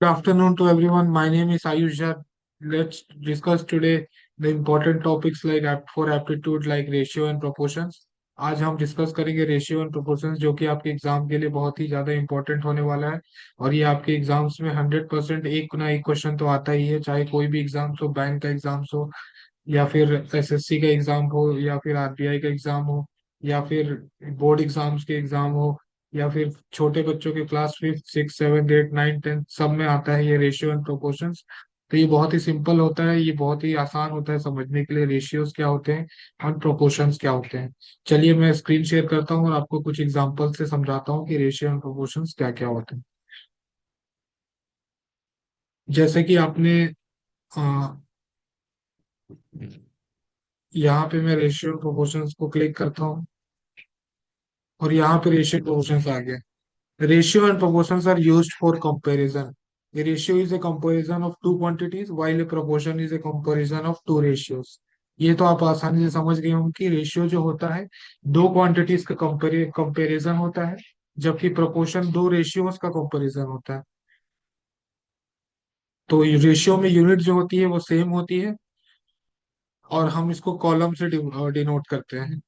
Good afternoon to everyone. My name is Ayush Jha. Let's discuss today the important topics like for aptitude like ratio and proportions. आज हम discuss करेंगे ratio and proportions जो कि आपके exam के लिए बहुत ही ज्यादा इंपॉर्टेंट होने वाला है। और ये आपके एग्जाम्स में 100% एक ना एक क्वेश्चन तो आता ही है, चाहे कोई भी एग्जाम्स हो, बैंक का एग्जाम्स हो या फिर एसएससी का एग्जाम हो या फिर आरबीआई का एग्जाम हो या फिर बोर्ड एग्जाम्स के एग्जाम हो या फिर छोटे बच्चों के class 5th 6th 7th 8th 9th 10th सब में आता है ये रेशियो एंड प्रोपोर्शंस। तो ये बहुत ही सिंपल होता है, ये बहुत ही आसान होता है समझने के लिए रेशियोज क्या होते हैं और प्रोपोर्शंस क्या होते हैं। चलिए मैं स्क्रीन शेयर करता हूँ और आपको कुछ एग्जांपल से समझाता हूँ कि रेशियो एंड प्रोपोर्शंस क्या क्या होते हैं। जैसे कि आपने अ, यहाँ पे मैं रेशियो एंड प्रोपोर्शंस को क्लिक करता हूँ और यहाँ पे रेशियो प्रोपोर्शंस आ गया। Ratio and proportions are used for comparison. A ratio is a comparison of two quantities, while a proportion is a comparison of two ratios. ये तो आप आसानी से समझ गए होंगे कि रेशियो जो होता है दो क्वांटिटीज का कंपेरिजन होता है, जबकि प्रोपोर्शन दो रेशियोज का कंपेरिजन होता है। तो रेशियो में यूनिट जो होती है वो सेम होती है और हम इसको कॉलम से डिनोट करते हैं।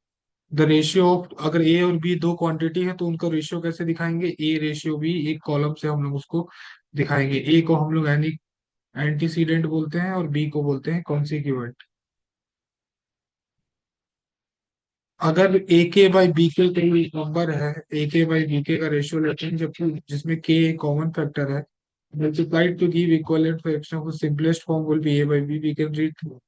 द रेशियो ऑफ, अगर ए और बी दो क्वांटिटी है तो उनका रेशियो कैसे दिखाएंगे, ए रेशियो बी, एक कॉलम से हम लोग उसको दिखाएंगे। ए को हम लोग एंटीसीडेंट बोलते हैं और बी को बोलते हैं कॉन्सिक्यूएंट। अगर ए के बाई बी के कोई नंबर है, ए के बाई बी के का रेशियो लेते हैं जबकि जिसमें के कॉमन फैक्टर है, multiplied to give equivalent fraction of simplest form will be A by B. We can read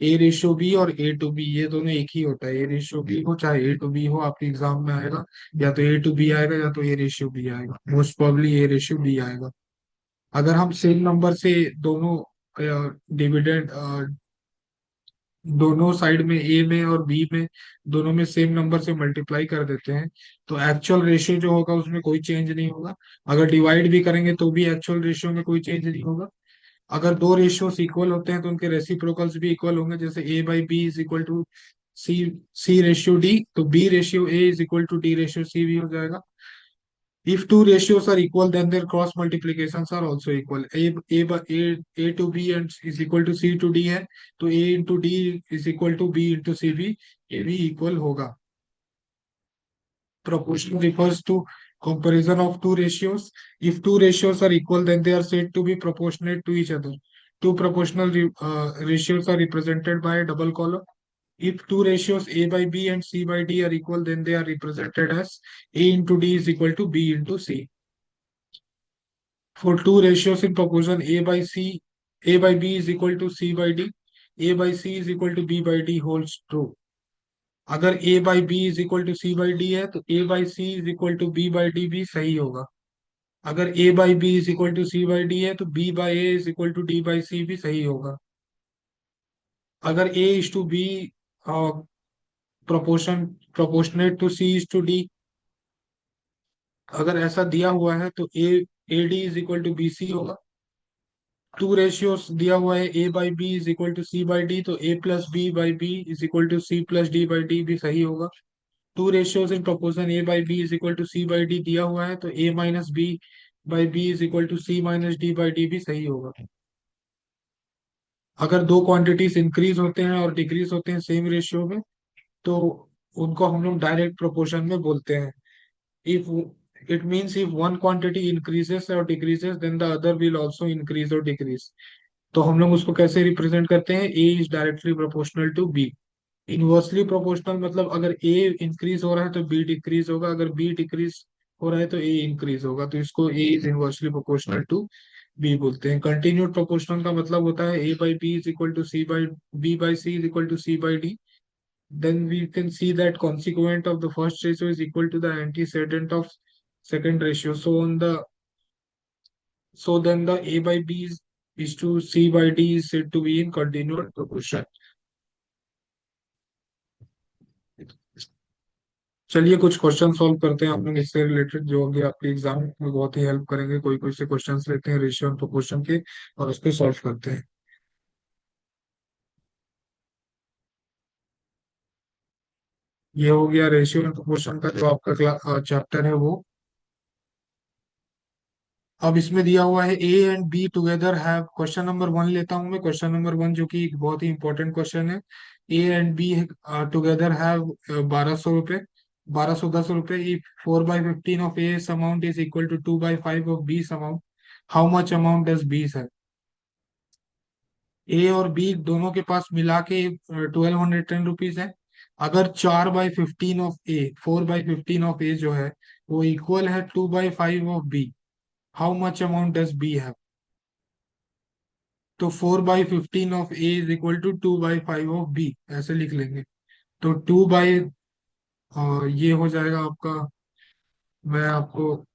A ratio B और ए टू बी, ये दोनों एक ही होता है। ए रेशियो बी हो चाहे ए टू बी हो, आपके एग्जाम में आएगा या तो ए टू बी आएगा या तो ए रेशियो बी आएगा। Most probably A ratio B आएगा। अगर हम सेम नंबर से दोनों डिविडेंड, दोनों साइड में ए में और बी में, दोनों में सेम नंबर से मल्टीप्लाई कर देते हैं तो एक्चुअल रेशियो जो होगा उसमें कोई चेंज नहीं होगा। अगर डिवाइड भी करेंगे तो भी एक्चुअल रेशियो में कोई चेंज नहीं होगा। अगर दो रेशियोस इक्वल होते हैं तो उनके रेसिप्रोकल्स भी इक्वल होंगे, जैसे A by B is equal to C, C ratio D, तो B ratio A is equal to D ratio C भी हो जाएगा। If two ratios are equal, then their cross multiplications are also equal. A to B and is equal to C to D है, तो A into D is equal to B into C भी, ये भी equal होगा। Proportion refers to comparison of two ratios. If two ratios are equal, then they are said to be proportionate to each other. Two ratios are represented by a double column. If two ratios A by B and C by D are equal, then they are represented as A into D is equal to B into C. For two ratios in proportion A by B is equal to C by D, A by C is equal to B by D holds true. अगर A by B is equal to C by D है तो A by C is equal to B by D भी सही होगा। अगर A by B is equal to C by D है तो B by A is equal to D by C भी सही होगा। अगर A is to B proportionate to C is to D, अगर ऐसा दिया हुआ है तो A D is equal to B C होगा। टू रेशियोस दिया हुआ है A by B is equal to C by D, तो A plus B by B is equal to C plus D by D भी सही होगा। Two ratios in proportion A by B is equal to C by D दिया हुआ है तो A minus B by B is equal to C minus D by D भी सही होगा। अगर दो क्वांटिटीज इंक्रीज होते हैं और डिक्रीज होते हैं सेम रेशियो में तो उनको हम लोग डायरेक्ट प्रोपोर्शन में बोलते हैं। If it means if one quantity increases और decreases then the other will also increase और डिक्रीज। तो हम लोग उसको कैसे रिप्रेजेंट करते हैं, A is directly proportional to B. Inversely proportional मतलब अगर ए इंक्रीज हो रहा है तो बी डिक्रीज होगा, अगर बी डिक्रीज हो रहा है तो ए इंक्रीज होगा, तो इसको A is inversely proportional to B बोलते हैं। कंटिन्यूड प्रोपोर्शनल का मतलब होता है A by B is equal to C by B by C is equal to C by D. then we can see that consequent of the first ratio is equal to the antecedent of second ratio. So then the a by b is to c by d is said to be in continued proportion. चलिए कुछ question solve करते हैं आप लोग इससे related, जो अभी आपके एग्जाम में बहुत ही हेल्प करेंगे। कोई कोई से क्वेश्चंस लेते हैं रेशियो एंड प्रोपोर्शन के और उसको सॉल्व करते हैं। ये हो गया रेशियो एंड प्रोपोर्शन का जो आपका चैप्टर है वो। अब इसमें दिया हुआ है A and B together have, question number one लेता हूं मैं, क्वेश्चन नंबर वन जो कि एक बहुत ही इंपॉर्टेंट क्वेश्चन है। A and B together have 1200 रुपये, 1210 रुपये। If 4/15 of A amount is equal to 2/5 of B amount, how much amount does B है। ए और बी दोनों के पास मिला के 1210 रुपीज है। अगर 4/15 ऑफ ए, 4/15 ऑफ ए जो है वो इक्वल है 2/5 of B, how much amount does B है। तो 4/15 of A is equal to 2/5 of B, ऐसे लिख लेंगे। तो 2 बाई, ये हो जाएगा आपका, मैं आपको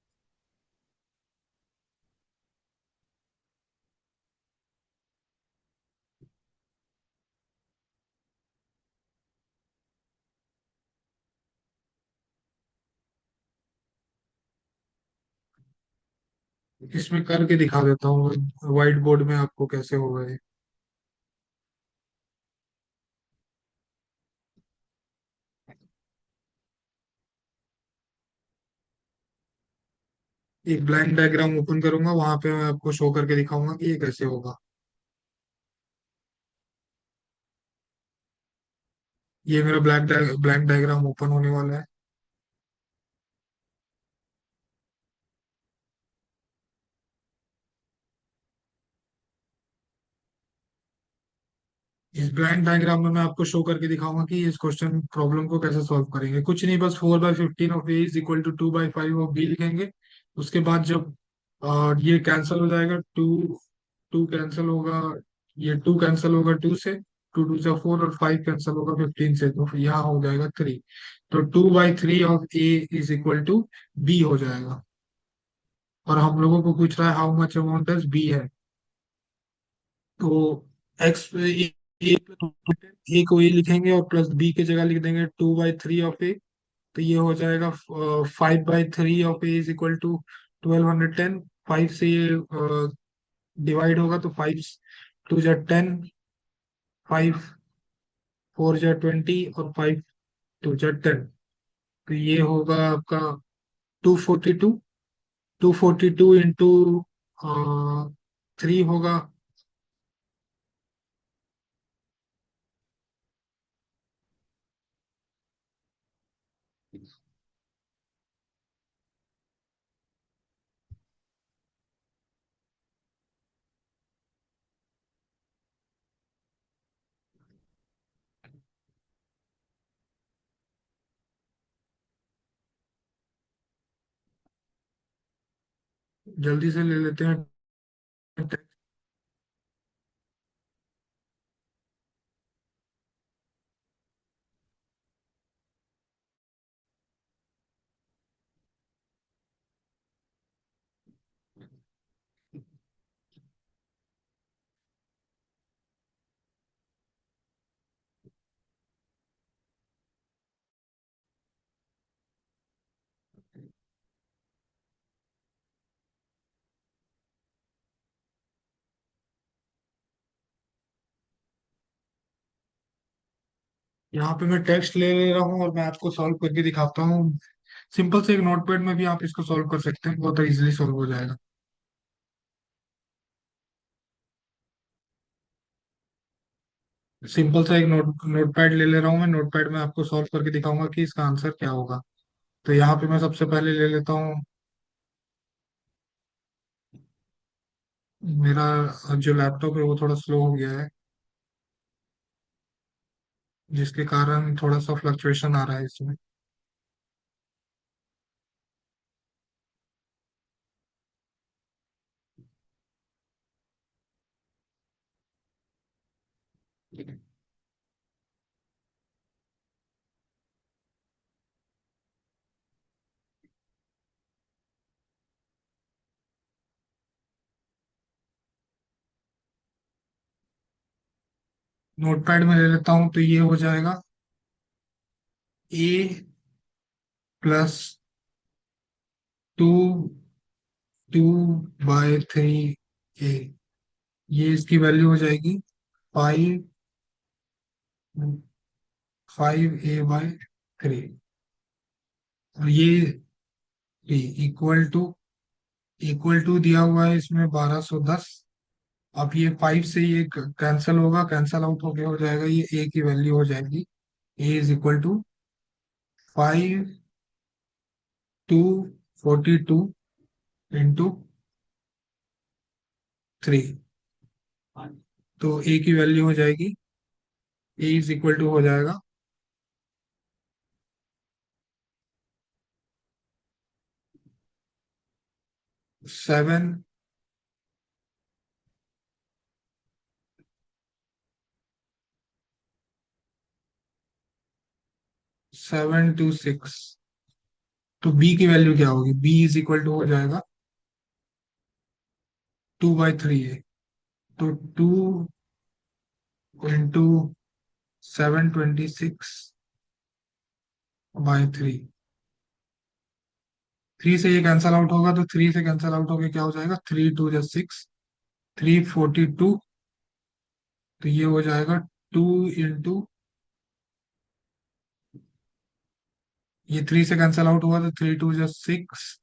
इसमें करके दिखा देता हूँ व्हाइट बोर्ड में आपको कैसे होगा ये। एक ब्लैंक डायग्राम ओपन करूंगा, वहां पे मैं आपको शो करके दिखाऊंगा कि ये कैसे होगा। ये मेरा ब्लैंक डायग्राम ओपन होने वाला है। इस ब्लैंक डायग्राम में मैं आपको शो करके दिखाऊंगा कि इस क्वेश्चन प्रॉब्लम को कैसे सॉल्व करेंगे। कुछ नहीं, बस 4/15 of A is equal to 2/5 of B लिखेंगे। उसके बाद जब ये कैंसिल हो जाएगा, टू टू कैंसिल होगा, ये टू कैंसिल होगा टू से, टू टू से फोर, और फाइव कैंसिल होगा 15 से, तो फिर यहाँ हो जाएगा थ्री। तो 2/3 of A is equal to B हो जाएगा। और हम लोगों को पूछ रहा है how much amount does B है। तो एक्स ए को ए लिखेंगे और प्लस बी की जगह लिख देंगे 2/3 ऑफ ए। तो ये हो जाएगा 5/3 of A is equal to 1210। Five से ये डिवाइड होगा तो फाइव टू जा 10, फाइव फोर जा 20, और फाइव टू जा 10। तो ये होगा आपका 242। 242 इंटू थ्री होगा। जल्दी से ले लेते हैं। यहाँ पे मैं टेक्स्ट ले ले रहा हूँ और मैं आपको सॉल्व करके दिखाता हूँ। सिंपल से एक नोटपैड में भी आप इसको सॉल्व कर सकते हैं, बहुत इजीली सॉल्व हो जाएगा। सिंपल सा एक नोटपैड ले ले रहा हूँ मैं, नोटपैड में आपको सॉल्व करके दिखाऊंगा कि इसका आंसर क्या होगा। तो यहाँ पे मैं सबसे पहले ले लेता हूँ, मेरा जो लैपटॉप है वो थोड़ा स्लो हो गया है, जिसके कारण थोड़ा सा फ्लक्चुएशन आ रहा है इसमें। नोटपैड में ले लेता हूँ, तो ये हो जाएगा ए प्लस 2/3 ए। ये इसकी वैल्यू हो जाएगी 5 5 a/3। और ये इक्वल टू इक्वल टू दिया हुआ है इसमें 1210। अब ये 5 से ये कैंसल होगा, कैंसल आउट होके हो जाएगा, ये ए की वैल्यू हो जाएगी। ए इज इक्वल टू 5242 इंटू 3। तो ए की वैल्यू हो जाएगी, ए इज इक्वल टू हो जाएगा 7726। तो बी की वैल्यू क्या होगी? बी इज इक्वल टू हो जाएगा 2/3 है। तो 2 into 726/3। 3 से ये कैंसल आउट होगा, तो 3 से कैंसल आउट होके क्या हो जाएगा? 3×2 = 6, 342। तो ये हो जाएगा 2 into, ये 3 से कैंसल आउट हुआ तो 3×2 = 6,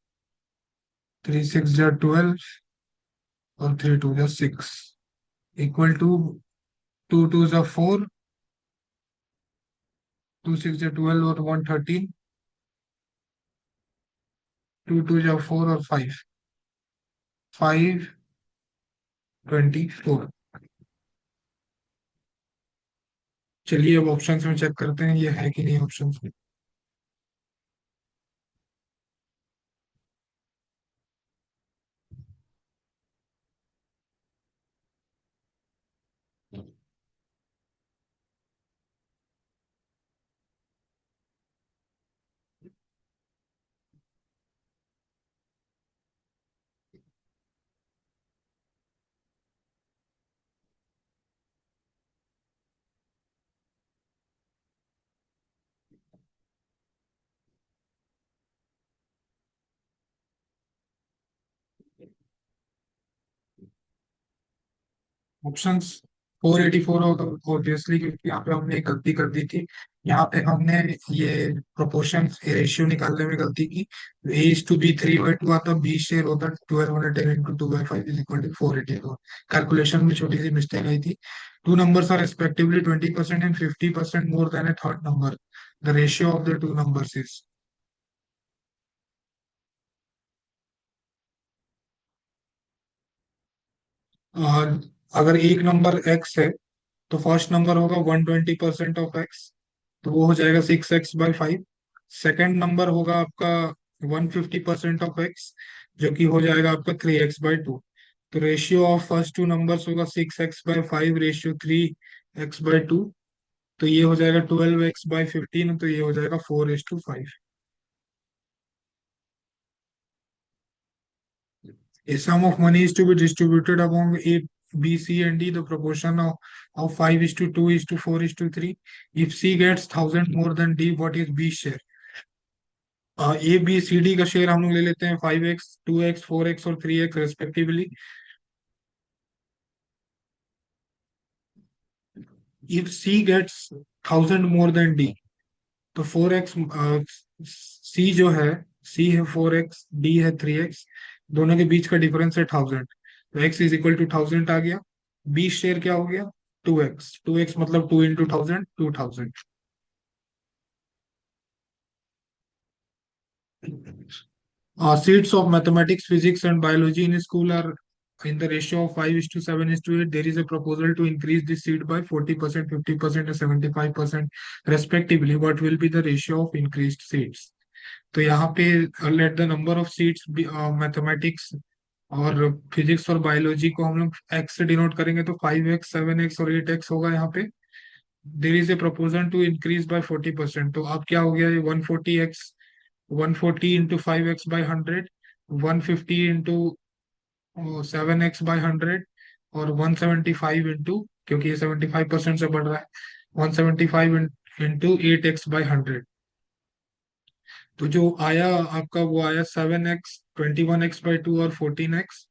3×6 = 12, और 3×2 = 6, इक्वल टू 2×2 = 4, 2×6 = 12 और 113, 2×2 = 4 और 5, 524। चलिए अब ऑप्शंस में चेक करते हैं ये है कि नहीं ऑप्शंस में। ऑप्शंस 484 होगा ऑब्वियसली, क्योंकि यहाँ पे हमने एक गलती कर दी थी। यहाँ पे हमने ये प्रोपोर्शन रेशियो निकालने में गलती की। A:B 3/2 आता, बी शेयर होता 1210 × 2/5 = 484। कैलकुलेशन में छोटी सी मिस्टेक आई थी। Two numbers are respectively 20% and 50% more than a third number. The ratio of the two numbers is. और अगर एक नंबर x है तो फर्स्ट नंबर होगा 120% ऑफ x, तो वो हो जाएगा 6x/5। सेकेंड नंबर होगा आपका 150% ऑफ x, जो कि हो जाएगा आपका 3x/2। तो ratio of first two numbers होगा 6x/5 रेशियो 3x/2। तो ये हो जाएगा 12x/15, तो ये हो जाएगा 4:5। A sum of money is to be distributed among A, B, C, and D. The proportion of 5:2:4:3. If C gets 1,000 more than D, what is B's share? A B C D का share हम लोग ले लेते हैं 5x, 2x, 4x और 3x रेस्पेक्टिवली। If C gets 1,000 more than D, तो 4x, सी जो है, सी है 4x, डी है 3x, दोनों के बीच का डिफरेंस है 1,000। तो x इज इक्वल टू 1,000 आ गया। बी शेयर क्या हो गया? 2x, 2x मतलब 2 × 1,000, 2,000। Seats of mathematics, physics, and biology in school are in the ratio of 5:7:8. There is a proposal to increase this seat by 40%, 50%, and 75% respectively. What will be the ratio of increased seats? तो यहाँ पे let the number of seats mathematics और physics और biology को हम लोग x से denote करेंगे, तो 5x, 7x और 8x होगा यहाँ पे। There is a proposal to increase by 40%। तो अब क्या हो गया? ये 140x, 140 × 5x/100, 150 × 7x/100, और 175 इंटू, क्योंकि ये 75% से बढ़ रहा है, 175 इंटू 8x/100। तो जो आया आपका वो आया 7x, 21x/2 और 14x।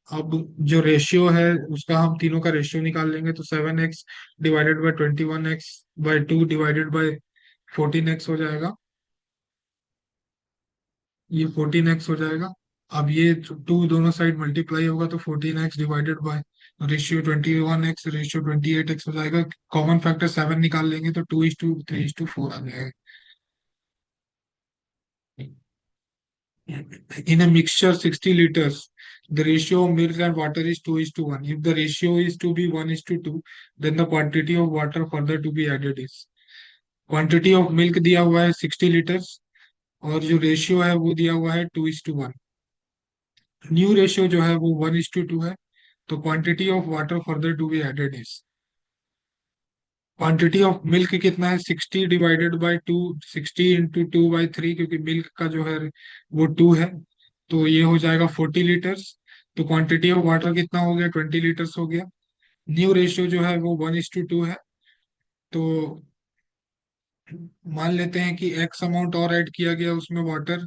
अब जो रेशियो है उसका हम तीनों का रेशियो निकाल लेंगे, तो 7x divided by 21x/2 divided by 14x हो जाएगा। ये 14x हो जाएगा। अब ये टू दोनों साइड मल्टीप्लाई होगा तो 14x divided by ratio 21x, ratio 28x हो जाएगा। कॉमन फैक्टर 7 निकाल लेंगे तो 2:3:4 आ जाएगा। In a mixture 60 liters, the ratio of milk and water is 2:1. If the ratio is to be 1:2, then the quantity of water further to be added is, quantity of milk दिया हुआ है 60 litres, और जो ratio है वो दिया हुआ है 2:1। न्यू रेशियो जो है वो 1:2 है, तो quantity of water further to be added is, quantity of milk कितना है 60 डिवाइडेड बाई 2, 60 × 2/3, क्योंकि मिल्क का जो है वो 2 है, तो ये हो जाएगा 40 लीटर्स। तो क्वांटिटी ऑफ वाटर कितना हो गया, 20 लीटर्स हो गया। न्यू रेशियो जो है वो 1:2 है, तो मान लेते हैं कि एक्स अमाउंट और ऐड किया गया उसमें वाटर,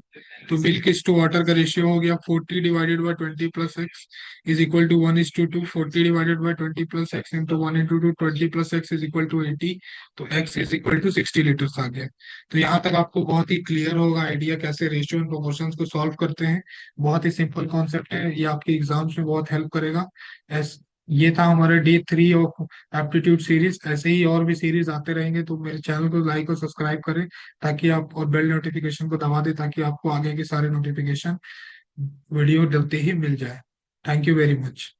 तो मिल्क इज टू वाटर का रेशियो हो गया 40 divided by 20 plus X is equal to 1:2। 40 divided by 20 plus X into 1:2, 20 plus X is equal to 80, तो X is equal to 60 litres आ गया। तो यहाँ तक आपको बहुत ही क्लियर होगा आइडिया कैसे रेशियो एंड प्रोपोर्शंस को सॉल्व करते हैं। बहुत ही सिंपल कॉन्सेप्ट है, ये आपके एग्जाम्स में बहुत हेल्प करेगा। एस ये था हमारा डे 3 ऑफ एप्टीट्यूड सीरीज। ऐसे ही और भी सीरीज आते रहेंगे, तो मेरे चैनल को लाइक और सब्सक्राइब करें ताकि आप, और बेल नोटिफिकेशन को दबा दें ताकि आपको आगे के सारे नोटिफिकेशन वीडियो डलते ही मिल जाए। Thank you very much.